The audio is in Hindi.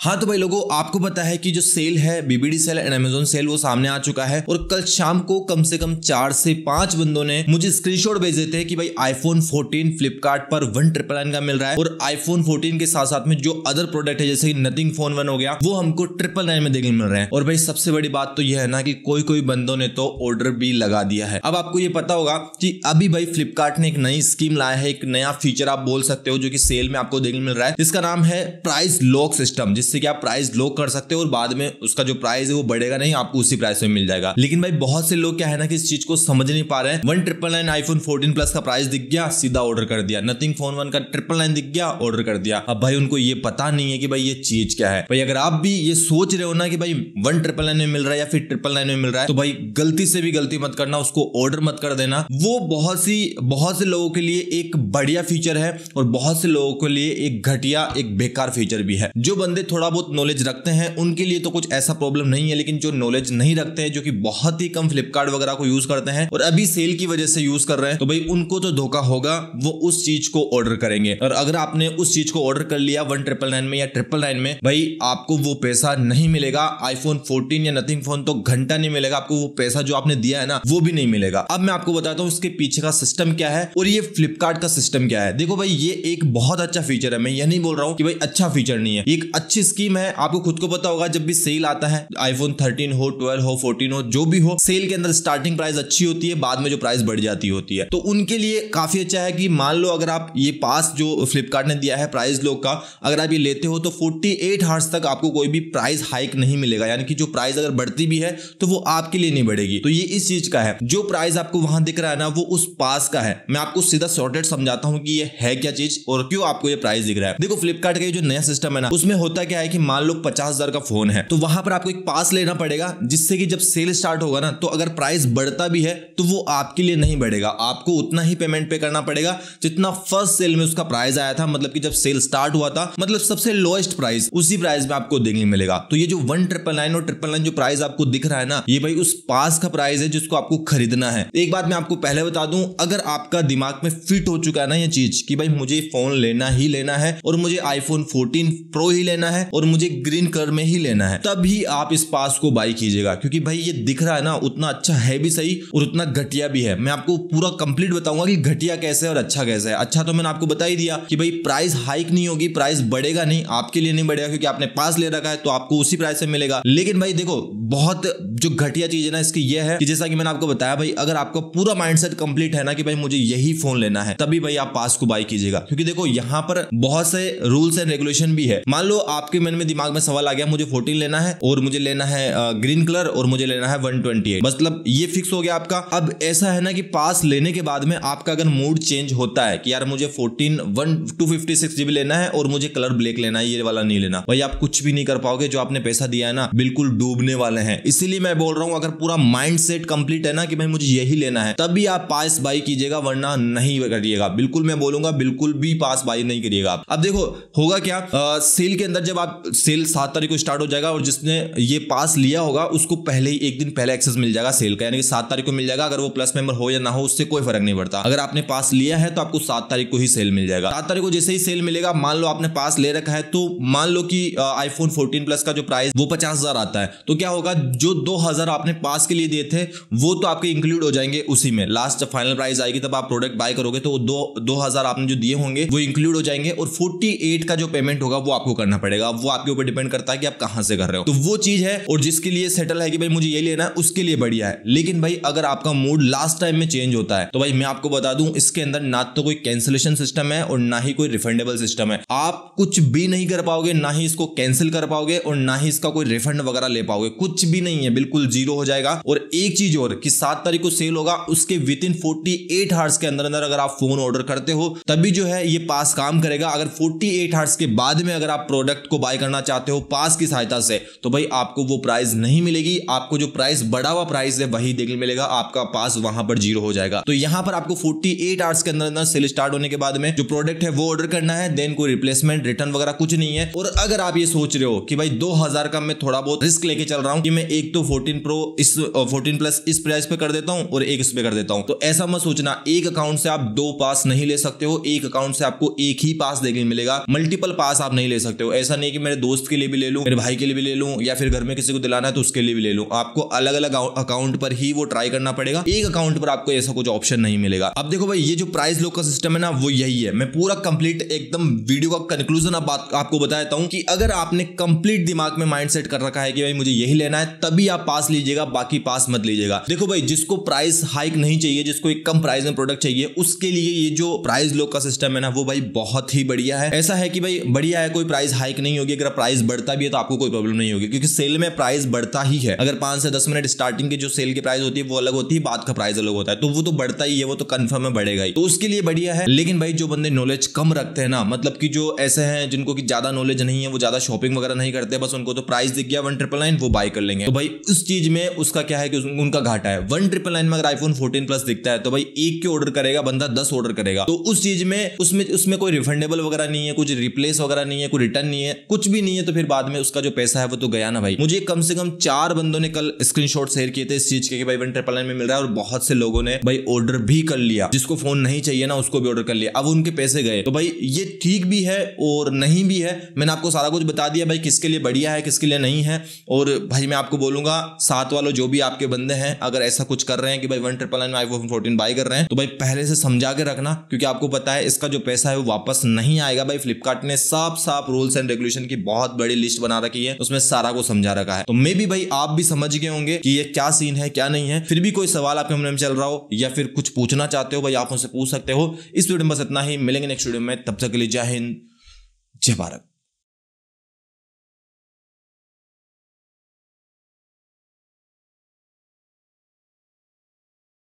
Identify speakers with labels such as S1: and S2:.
S1: हाँ तो भाई लोगों, आपको पता है कि जो सेल है BBD sale and Amazon sale वो सामने आ चुका है। और कल शाम को कम से कम 4 से 5 बंदों ने मुझे स्क्रीनशॉट भेजे थे कि भाई iPhone 14 फ्लिपकार्ट पर 1999 का मिल रहा है और iPhone 14 के साथ साथ में जो अदर प्रोडक्ट है जैसे कि नथिंग फोन 1 हो गया वो हमको 999 में देखने मिल रहे हैं। और भाई सबसे बड़ी बात तो यह है ना कि कोई कोई बंदों ने तो ऑर्डर भी लगा दिया है। अब आपको ये पता होगा कि अभी भाई फ्लिपकार्ट ने एक नई स्कीम लाया है, एक नया फीचर आप बोल सकते हो जो कि सेल में आपको देखने मिल रहा है, जिसका नाम है प्राइस लॉक सिस्टम, जिससे कि आप प्राइस लॉक कर सकते हो और बाद में उसका जो प्राइस है वो बढ़ेगा नहीं, आपको उसी प्राइस में मिल जाएगा। लेकिन भाई बहुत से लोग क्या है ना कि इस चीज को समझ नहीं पा रहे हैं। 1999 आईफोन 14 प्लस का प्राइस दिख गया, सीधा ऑर्डर कर दिया। नथिंग फोन 1 का 999 दिख गया, ऑर्डर कर दिया। अब भाई उनको ये पता नहीं है कि भाई ये चीज क्या है। भाई अगर आप भी ये सोच रहे हो ना कि भाई 1999 में मिल रहा है या फिर 999 में मिल रहा है, तो भाई गलती से भी गलती मत करना, उसको ऑर्डर मत कर देना। वो बहुत से लोगों के लिए एक बढ़िया फीचर है और बहुत से लोगों के लिए एक घटिया, एक बेकार फीचर भी है। जो बंदे थोड़ा बहुत नॉलेज रखते हैं उनके लिए तो कुछ ऐसा प्रॉब्लम नहीं है, लेकिन जो नॉलेज नहीं रखते हैं, जो कि बहुत ही कम फ्लिपकार्ट वगैरह को यूज करते हैं और अभी सेल की वजह से यूज कर रहे हैं, तो भाई उनको तो धोखा होगा, वो उस चीज को ऑर्डर करेंगे। और अगर आपने उस चीज को ऑर्डर कर लिया 1999 में या 999 में, भाई आपको वो पैसा नहीं मिलेगा। आईफोन 14 या नथिंग फोन तो घंटा नहीं मिलेगा आपको, वो पैसा जो आपने दिया है ना वो भी नहीं मिलेगा। अब मैं आपको बताता हूं इसके पीछे का सिस्टम क्या है और ये फ्लिपकार्ट का सिस्टम क्या है। देखो भाई ये एक बहुत अच्छा फीचर है, मैं यह नहीं बोल रहा हूं कि भाई अच्छा फीचर नहीं है, एक अच्छी स्कीम है। आपको खुद को पता होगा जब भी सेल आता है, आईफोन 13 हो, 12 हो, 14 हो, जो भी हो, सेल के अंदर स्टार्टिंग प्राइस अच्छी होती है, बाद में जो प्राइस बढ़ जाती होती है। तो उनके लिए काफी अच्छा है कि मान लो अगर आप ये पास जो फ्लिपकार्ट ने दिया है प्राइस लॉक का, अगर आप ये लेते हो तो 48 आवर्स तक आपको कोई भी प्राइस हाइक नहीं मिलेगा। यानी कि जो प्राइस अगर बढ़ती भी है तो वो आपके लिए नहीं बढ़ेगी। तो ये इस चीज का है, जो प्राइस आपको वहां दिख रहा है ना वो उस पास का है। मैं आपको सीधा सॉर्टेड समझाता हूं कि ये है क्या चीज और क्यों आपको ये प्राइस दिख रहा है। देखो फ्लिपकार्ट का जो नया सिस्टम है ना, उसमें होता क्या है कि मान लो 50,000 का फोन है तो वहां पर आपको एक पास लेना पड़ेगा, जिससे कि जब सेल स्टार्ट होगा ना तो अगर प्राइस बढ़ता भी है तो वो आपके लिए नहीं बढ़ेगा, आपको उतना ही पेमेंट पे करना पड़ेगा जितना फर्स्ट सेल में उसका प्राइस आया था। मतलब कि जब सेल स्टार्ट हुआ था, मतलब सबसे लोएस्ट प्राइस, उसी प्राइस में आपको देखने मिलेगा। तो ये जो 1999 और 999 जो प्राइस आपको दिख रहा है ना, ये भाई उस पास का प्राइस है जिसको आपको खरीदना है। एक बात मैं आपको पहले बता दूं, अगर आपका दिमाग में फिट हो चुका है ना ये चीज कि भाई मुझे फोन लेना ही लेना है और मुझे आईफोन 14 प्रो ही लेना है और मुझे ग्रीन कलर में ही लेना है, तभी आप इस पास को बाई कीजिएगा। क्योंकि भाई ये दिख रहा है ना उतना अच्छा है भी सही और उतना घटिया भी है। मैं आपको पूरा कंप्लीट बताऊंगा कि घटिया कैसे है और अच्छा कैसे है। अच्छा तो मैंने आपको बता ही दिया कि भाई प्राइस हाइक नहीं होगी, प्राइस बढ़ेगा नहीं, आपके लिए नहीं बढ़ेगा क्योंकि आपने पास ले रखा है तो आपको उसी प्राइस से मिलेगा। लेकिन भाई देखो बहुत जो घटिया चीज है ना इसकी ये है कि जैसा कि मैंने आपको बताया भाई, अगर आपका पूरा माइंडसेट कंप्लीट है ना कि भाई मुझे यही फोन लेना है, तभी भाई आप पास को बाई कीजिएगा। क्योंकि देखो यहाँ पर बहुत से रूल्स एंड रेगुलेशन भी है। मान लो आपके मन में दिमाग में सवाल आ गया मुझे 14 लेना है और मुझे लेना है ग्रीन कलर और मुझे लेना है 128, मतलब ये फिक्स हो गया आपका। अब ऐसा है ना कि पास लेने के बाद में आपका अगर मूड चेंज होता है कि यार मुझे 256 GB लेना है और मुझे कलर ब्लैक लेना है, ये वाला नहीं लेना, भाई आप कुछ भी नहीं कर पाओगे। जो आपने पैसा दिया है ना बिल्कुल डूबने वाले हैं। इसीलिए मैं बोल रहा हूं अगर पूरा माइंड सेट कंप्लीट है ना कि भाई मुझे यही लेना है, तभी आप पास बाई कीजिएगा, वरना नहीं करिएगा। बिल्कुल मैं बोलूंगा बिल्कुल भी पास बाई नहीं करिएगा। अब देखो होगा क्या, सेल के अंदर जब आप सेल 7 तारीख को स्टार्ट हो जाएगा और जिसने ये पास लिया होगा उसको पहले ही एक दिन पहले एक्सेस मिल जाएगा सेल का, यानी कि 7 तारीख को मिल जाएगा। अगर वो प्लस मेंबर हो या ना हो उससे कोई फर्क नहीं पड़ता। अगर आपने पास लिया है तो आपको 7 तारीख को ही सेल मिल जाएगा। 7 तारीख को जैसे ही सेल मिलेगा, मान लो आपने पास ले रखा है तो मान लो कि आईफोन 14 प्लस का जो प्राइस वो 50,000 आता है, तो क्या होगा जो 2,000 आपने पास के लिए दिए थे वो तो आपके इंक्लूड हो जाएंगे उसी में। लास्ट जब फाइनल प्राइस आएगी तब आप प्रोडक्ट बाय करोगे तो 2,000 आपने जो दिए होंगे वो इंक्लूड हो जाएंगे और 48 का जो पेमेंट होगा वो आपको करना पड़ेगा। वो आपके ऊपर डिपेंड करता है कि आप कहां से कर रहे हो। तो वो चीज है और जिसके लिए सेटल है कि भाई मुझे ये लेना है उसके लिए बढ़िया है। लेकिन भाई अगर आपका मूड लास्ट टाइम में चेंज होता है तो भाई मैं आपको बता दूं इसके अंदर ना तो कोई कैंसिलेशन सिस्टम है और ना ही कोई रिफंडेबल सिस्टम है। आप कुछ भी नहीं कर पाओगे, ना ही इसको कैंसिल कर पाओगे और ना ही इसका कोई रिफंड वगैरह ले पाओगे, कुछ भी नहीं है, बिल्कुल जीरो हो जाएगा। और एक चीज और कि 7 तारीख को सेल होगा, उसके विद इन 48 आवर्स के अंदर अंदर अगर आप फोन ऑर्डर करते हो तभी जो है ये पास काम करेगा। अगर 48 आवर्स के बाद में अगर आप प्रोडक्ट को बाय करना चाहते हो पास की सहायता से तो भाई आपको वो प्राइस नहीं मिलेगी, आपको जो प्राइस बढ़ा हुआ प्राइस है वही देखने मिलेगा, आपका पास वहां पर जीरो हो जाएगा। तो यहां पर आपको 48 आवर्स के अंदर अंदर सेल स्टार्ट होने के बाद में जो प्रोडक्ट है वो ऑर्डर करना है, देन कोई रिप्लेसमेंट रिटर्न वगैरह कुछ नहीं है। और अगर आप ये सोच रहे हो कि भाई 2,000 का मैं थोड़ा बहुत रिस्क लेके चल रहा हूं कि मैं एक तो 14 प्रो इस 14 प्लस इस प्राइस पे कर देता हूं और एक इस पे कर देता हूं, तो ऐसा मत सोचना। एक अकाउंट से आप 2 पास नहीं ले सकते हो, एक अकाउंट से आपको एक ही पास देखने मिलेगा, मल्टीपल पास आप नहीं ले सकते हो। ऐसा नहीं है कि मेरे दोस्त के लिए भी ले लूं, मेरे भाई के लिए भी ले लूं, या फिर घर में किसी को दिलाना है तो उसके लिए भी ले लूं। आपको अलग अलग अकाउंट पर ही वो ट्राई करना पड़ेगा, एक अकाउंट पर आपको ऐसा कुछ ऑप्शन नहीं मिलेगा। अब देखो भाई, ये जो प्राइस लॉक का सिस्टम है ना, वो यही है। मैं पूरा कंप्लीट एकदम वीडियो का कंक्लूजन अब आपको बताता हूं कि अगर आपने कंप्लीट दिमाग में माइंडसेट कर रखा है कि भाई मुझे यही लेना है, तभी आप पास लीजिएगा, बाकी पास मत लीजिएगा। देखो भाई, जिसको प्राइस हाइक नहीं चाहिए, जिसको एक कम प्राइस में प्रोडक्ट चाहिए, उसके लिए ये जो प्राइस लॉक का सिस्टम है ना, वो भाई बहुत ही बढ़िया है। ऐसा है कि भाई बढ़िया है, कोई प्राइस हाइक नहीं होगी। अगर प्राइस बढ़ता भी है तो आपको कोई प्रॉब्लम नहीं होगी, क्योंकि सेल में प्राइस बढ़ता ही है। अगर 5 से 10 मिनट स्टार्टिंग की जो सेल की प्राइस होती है वो अलग होती है, बाद का प्राइस अलग होता है, तो वो तो बढ़ता ही है, वो तो कंफर्म है बढ़ेगा ही, तो उसके लिए बढ़िया है। लेकिन भाई जो बंदे नॉलेज कम रखते हैं ना, मतलब कि जो ऐसे हैं जिनको की ज्यादा नॉलेज नहीं है, वो ज्यादा शॉपिंग वगैरह नहीं करते, बस उनको तो प्राइस दिख गया 1999 वो बाय कर लेंगे, तो भाई उस चीज में उसका क्या है कि उनका घाटा है। 1999 में अगर आईफोन 14 प्लस दिखता है तो भाई एक के ऑर्डर करेगा बंदा, 10 ऑर्डर करेगा, तो उस चीज में उसमें कोई रिफंडेबल वगैरह नहीं है, कुछ रिप्लेस वगैरह नहीं है, कोई रिटर्न नहीं है, कुछ भी नहीं है, तो फिर बाद में उसका जो पैसा है वो तो गया ना भाई। मुझे कम से कम 4 बंदों ने कल स्क्रीनशॉट शेयर किए थे इस चीज के कि भाई 1999 में मिल रहा है, और बहुत से लोगों ने भाई ऑर्डर भी कर लिया। जिसको फोन नहीं चाहिए ना उसको भी ऑर्डर कर लिया, अब उनके पैसे गए। तो भाई ये ठीक भी है और नहीं भी है। मैंने आपको सारा कुछ बता दिया भाई, किसके लिए बढ़िया है किसके लिए नहीं है। और भाई मैं आपको बोलूंगा, साथ वालों जो भी आपके बंदे हैं, अगर ऐसा कुछ कर रहे हैं कि भाई 1999 में आईफोन 14 बाय कर रहे हैं, तो भाई पहले से समझा के रखना, क्योंकि आपको पता है इसका जो पैसा है वो वापस नहीं आएगा। भाई फ्लिपकार्ट ने साफ साफ रूल्स एंड रेगुलेशन की बहुत बड़ी लिस्ट बना रखी है, उसमें सारा को समझा रखा है। तो मे भी भाई आप भी समझ गए होंगे कि ये क्या सीन है क्या नहीं है। फिर भी कोई सवाल आपके मन में चल रहा हो या फिर कुछ पूछना चाहते हो, भाई आप मुझसे पूछ सकते हो। इस वीडियो में बस इतना ही, मिलेंगे नेक्स्ट वीडियो में, तब तक के लिए जय हिंद जय भारत।